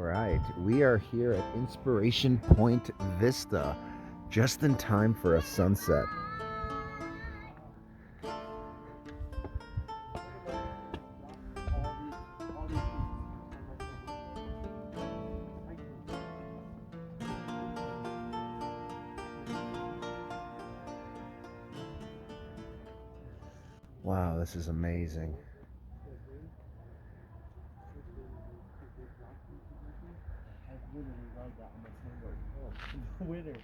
right, we are here at Inspiration Point Vista, just in time for a sunset. Wow, this is amazing. Winner,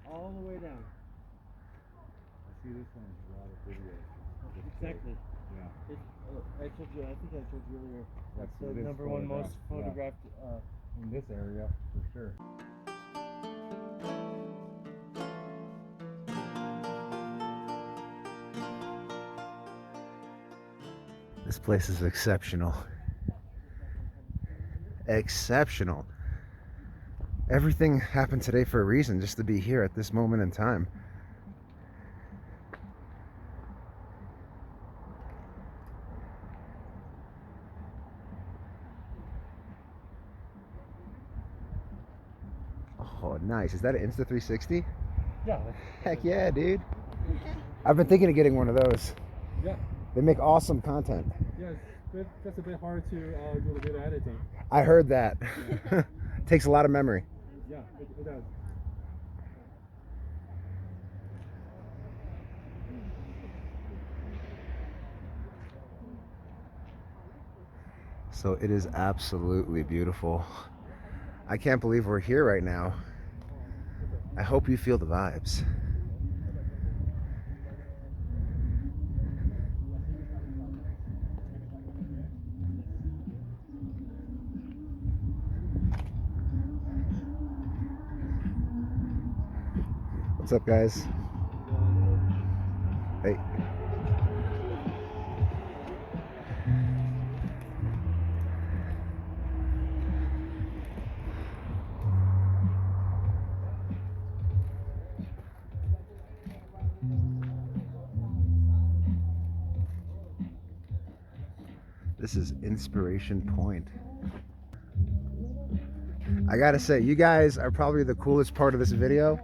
all the way down. I see this one a lot of videos. Exactly. Yeah. I told you. I think I told you earlier. That's It the is number one most photographed. In this area, for sure. This place is exceptional. Exceptional. Everything happened today for a reason, just to be here at this moment in time. Oh, nice. Is that an Insta360? Yeah. Heck yeah, dude. I've been thinking of getting one of those. Yeah. They make awesome content. Yeah, it's just a bit hard to do the video editing. I heard that. Takes a lot of memory. Yeah, it does. So it is absolutely beautiful. I can't believe we're here right now. I hope you feel the vibes. What's up, guys? Hey. This is Inspiration Point. I gotta say, you guys are probably the coolest part of this video.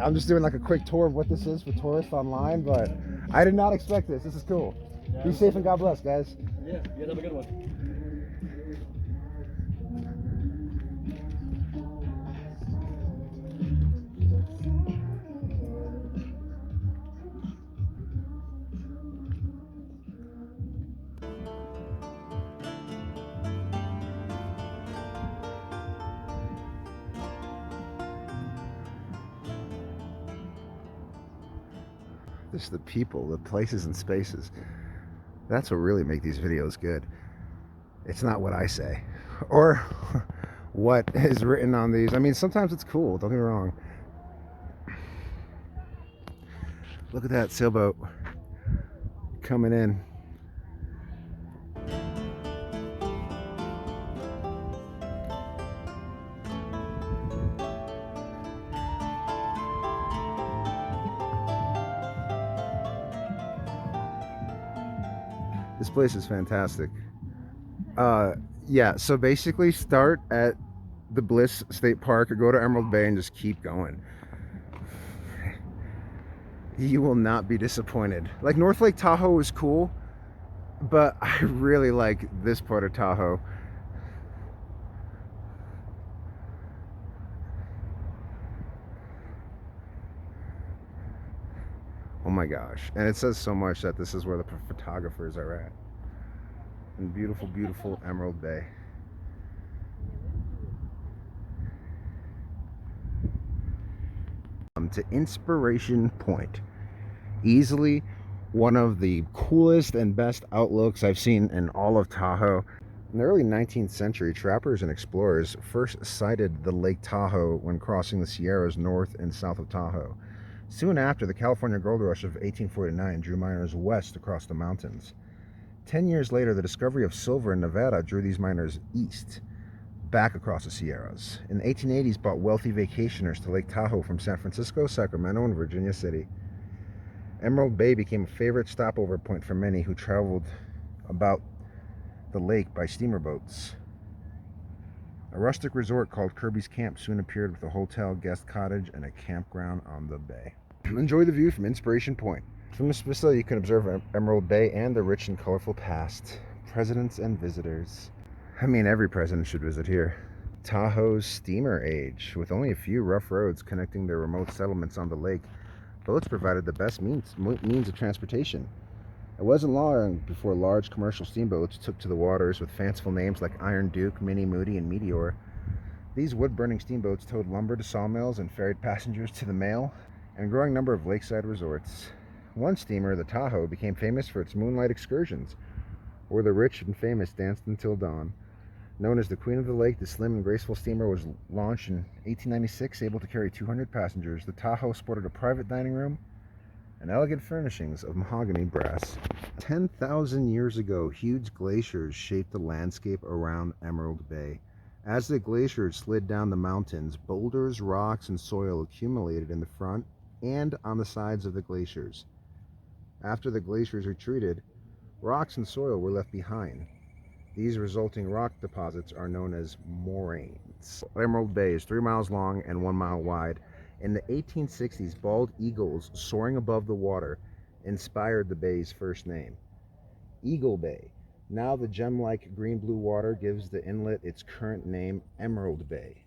I'm just doing like a quick tour of what this is for tourists online, but I did not expect this. This is cool. Yeah, Be safe and God bless, guys. Yeah, you have a good one. Just the people, the places and spaces. That's what really make these videos good. It's not what I say or what is written on these. I mean, sometimes it's cool, don't get me wrong. Look at that sailboat coming in. This place is fantastic. Yeah, so basically start at the Bliss State Park or go to Emerald Bay and just keep going. You will not be disappointed. Like, North Lake Tahoe is cool, but I really like this part of Tahoe. Oh my gosh. And it says so much that this is where the photographers are at. In beautiful, beautiful Emerald Bay. To Inspiration Point. Easily one of the coolest and best outlooks I've seen in all of Tahoe. In the early 19th century, trappers and explorers first sighted the Lake Tahoe when crossing the Sierras north and south of Tahoe. Soon after, the California Gold Rush of 1849 drew miners west across the mountains. 10 years later, the discovery of silver in Nevada drew these miners east, back across the Sierras. In the 1880s, brought wealthy vacationers to Lake Tahoe from San Francisco, Sacramento, and Virginia City. Emerald Bay became a favorite stopover point for many who traveled about the lake by steamer boats. A rustic resort called Kirby's Camp soon appeared with a hotel, guest cottage, and a campground on the bay. Enjoy the view from Inspiration Point. From this facility, you can observe Emerald Bay and the rich and colorful past, presidents and visitors. I mean, every president should visit here. Tahoe's steamer age. With only a few rough roads connecting the remote settlements on the lake, boats provided the best means of transportation. It wasn't long before large commercial steamboats took to the waters with fanciful names like Iron Duke, Minnie Moody, and Meteor. These wood-burning steamboats towed lumber to sawmills and ferried passengers to the mail and a growing number of lakeside resorts. One steamer, the Tahoe, became famous for its moonlight excursions, where the rich and famous danced until dawn. Known as the Queen of the Lake, the slim and graceful steamer was launched in 1896, able to carry 200 passengers. The Tahoe sported a private dining room and elegant furnishings of mahogany brass. 10,000 years ago, huge glaciers shaped the landscape around Emerald Bay. As the glaciers slid down the mountains, boulders, rocks, and soil accumulated in the front and on the sides of the glaciers. After the glaciers retreated, rocks and soil were left behind. These resulting rock deposits are known as moraines. Emerald Bay is 3 miles long and 1 mile wide. In the 1860s, bald eagles soaring above the water inspired the bay's first name, Eagle Bay. Now the gem-like green-blue water gives the inlet its current name, Emerald Bay.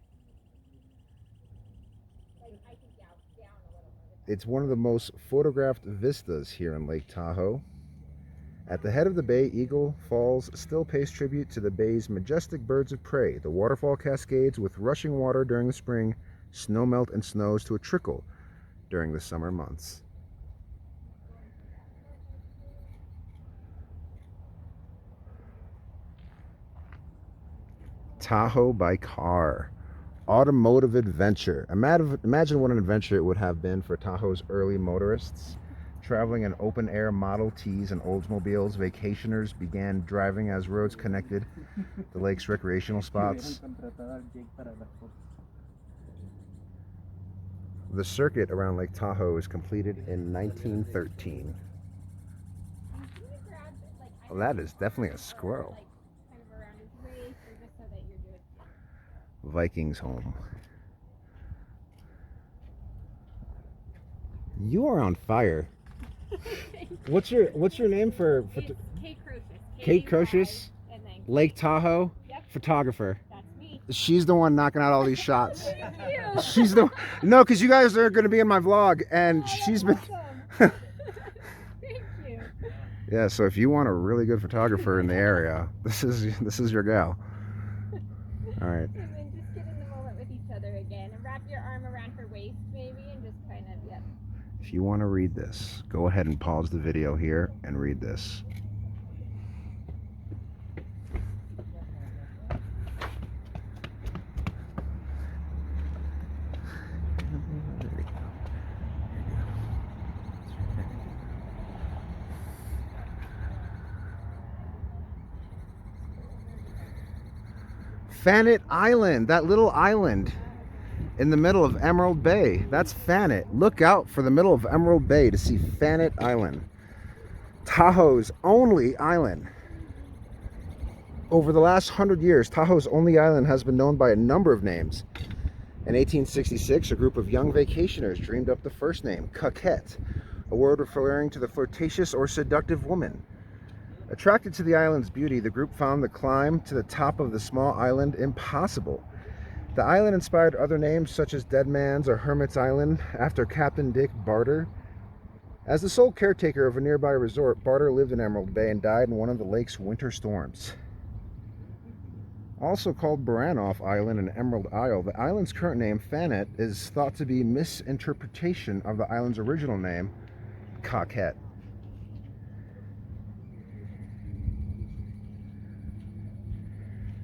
It's one of the most photographed vistas here in Lake Tahoe. At the head of the bay, Eagle Falls still pays tribute to the bay's majestic birds of prey. The waterfall cascades with rushing water during the spring, snowmelt and snows to a trickle during the summer months. Tahoe by car. Automotive adventure. Imagine what an adventure it would have been for Tahoe's early motorists. Traveling in open-air Model Ts and Oldsmobiles, vacationers began driving as roads connected the lake's recreational spots. The circuit around Lake Tahoe was completed in 1913. Well, that is definitely a squirrel. Vikings home. You are on fire. What's your name for It's Kate Crocious. Kate Crocious? And then Lake Tahoe? Yep. Photographer. That's me. She's the one knocking out all these shots. Thank you. She's the no, because you guys are going to be in my vlog, and Oh, she's that's been. awesome. Thank you. Yeah, so if you want a really good photographer in the area, this is your gal. All right. And then just get in the moment with each other again, and wrap your arm around her waist maybe, and just kind of If you want to read this, go ahead and pause the video here and read this. Fannet Island, that little island in the middle of Emerald Bay. That's Fannet. Look out for the middle of Emerald Bay to see Fannet Island, Tahoe's only island. Over the last 100 years, Tahoe's only island has been known by a number of names. In 1866, a group of young vacationers dreamed up the first name, Coquette, a word referring to the flirtatious or seductive woman. Attracted to the island's beauty, the group found the climb to the top of the small island impossible. The island inspired other names such as Dead Man's or Hermit's Island after Captain Dick Barter. As the sole caretaker of a nearby resort, Barter lived in Emerald Bay and died in one of the lake's winter storms. Also called Baranoff Island and Emerald Isle, the island's current name, Fannet, is thought to be a misinterpretation of the island's original name, Coquette.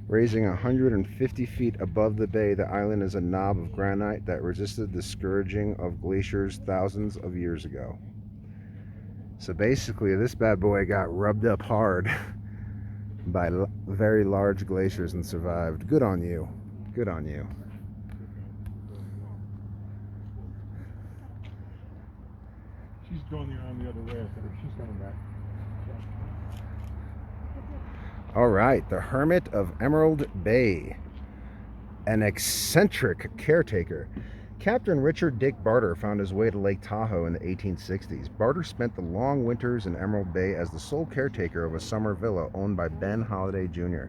Raising 150 feet above the bay, the island is a knob of granite that resisted the scourging of glaciers thousands of years ago. So basically, this bad boy got rubbed up hard by very large glaciers and survived. Good on you. Good on you. She's going around the other way. I said, she's coming back. All right, the Hermit of Emerald Bay. an eccentric caretaker. Captain Richard Dick Barter found his way to Lake Tahoe in the 1860s. Barter spent the long winters in Emerald Bay as the sole caretaker of a summer villa owned by Ben Holliday Jr.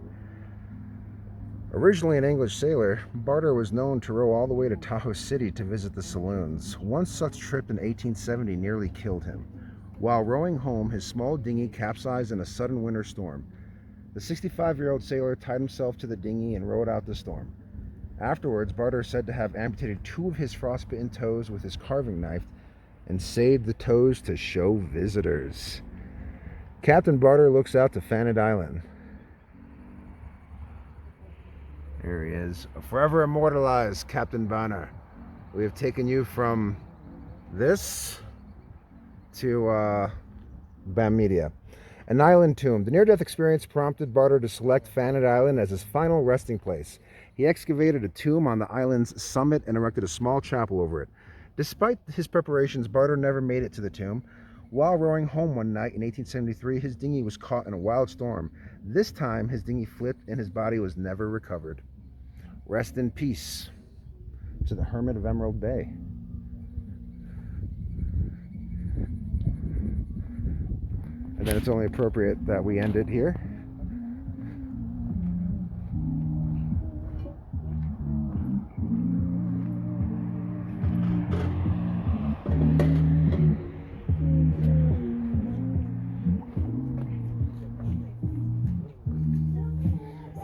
Originally an English sailor, Barter was known to row all the way to Tahoe City to visit the saloons. One such trip in 1870 nearly killed him. While rowing home, his small dinghy capsized in a sudden winter storm. The 65-year-old sailor tied himself to the dinghy and rowed out the storm. Afterwards, Barter is said to have amputated 2 of his frostbitten toes with his carving knife and saved the toes to show visitors. Captain Barter looks out to Fannet Island. There he is, forever immortalized Captain Barter. We have taken you from this to BAM Media. An island tomb. The near-death experience prompted Barter to select Fannet Island as his final resting place. He excavated a tomb on the island's summit and erected a small chapel over it. Despite his preparations, Barter never made it to the tomb. While rowing home one night in 1873, his dinghy was caught in a wild storm. This time, his dinghy flipped and his body was never recovered. Rest in peace to the Hermit of Emerald Bay. And then it's only appropriate that we end it here.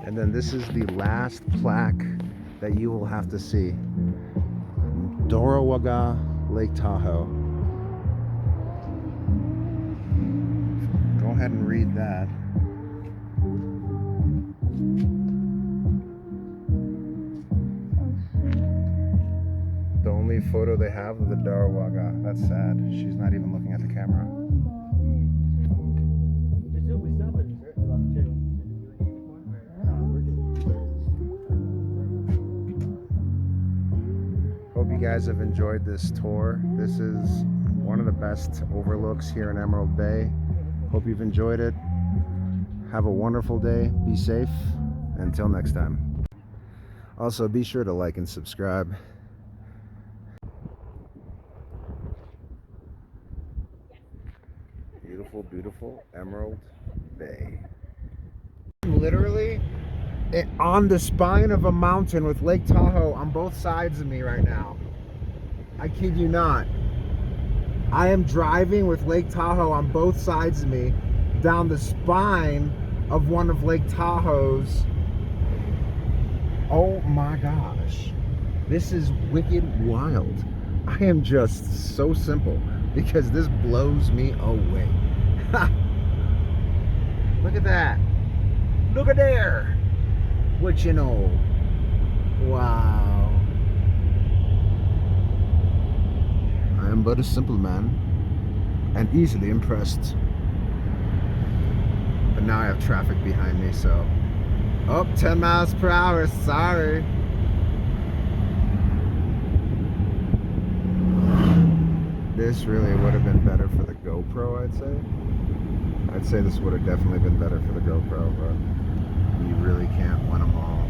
And then this is the last plaque that you will have to see. Dorowaga, Lake Tahoe. Go ahead and read that. The only photo they have of the Dorowaga. That's sad. She's not even looking at the camera. Hope you guys have enjoyed this tour. This is one of the best overlooks here in Emerald Bay. Hope you've enjoyed it. Have a wonderful day. Be safe. Until next time. Also, be sure to like and subscribe. Beautiful, beautiful Emerald Bay. Literally on the spine of a mountain with Lake Tahoe on both sides of me right now. I kid you not. I am driving with Lake Tahoe on both sides of me down the spine of one of Lake Tahoe's. Oh my gosh. This is wicked wild. I am just so simple because this blows me away. Look at that. Look at there. What you know? Wow. I am but a simple man and easily impressed. But now I have traffic behind me, so. Oh, 10 miles per hour, sorry. This really would have been better for the GoPro, I'd say. I'd say this would have definitely been better for the GoPro, but you really can't win them all.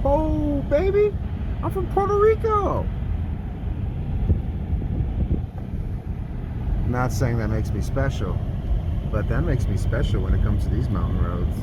Oh, baby, I'm from Puerto Rico. Not saying that makes me special, but that makes me special when it comes to these mountain roads.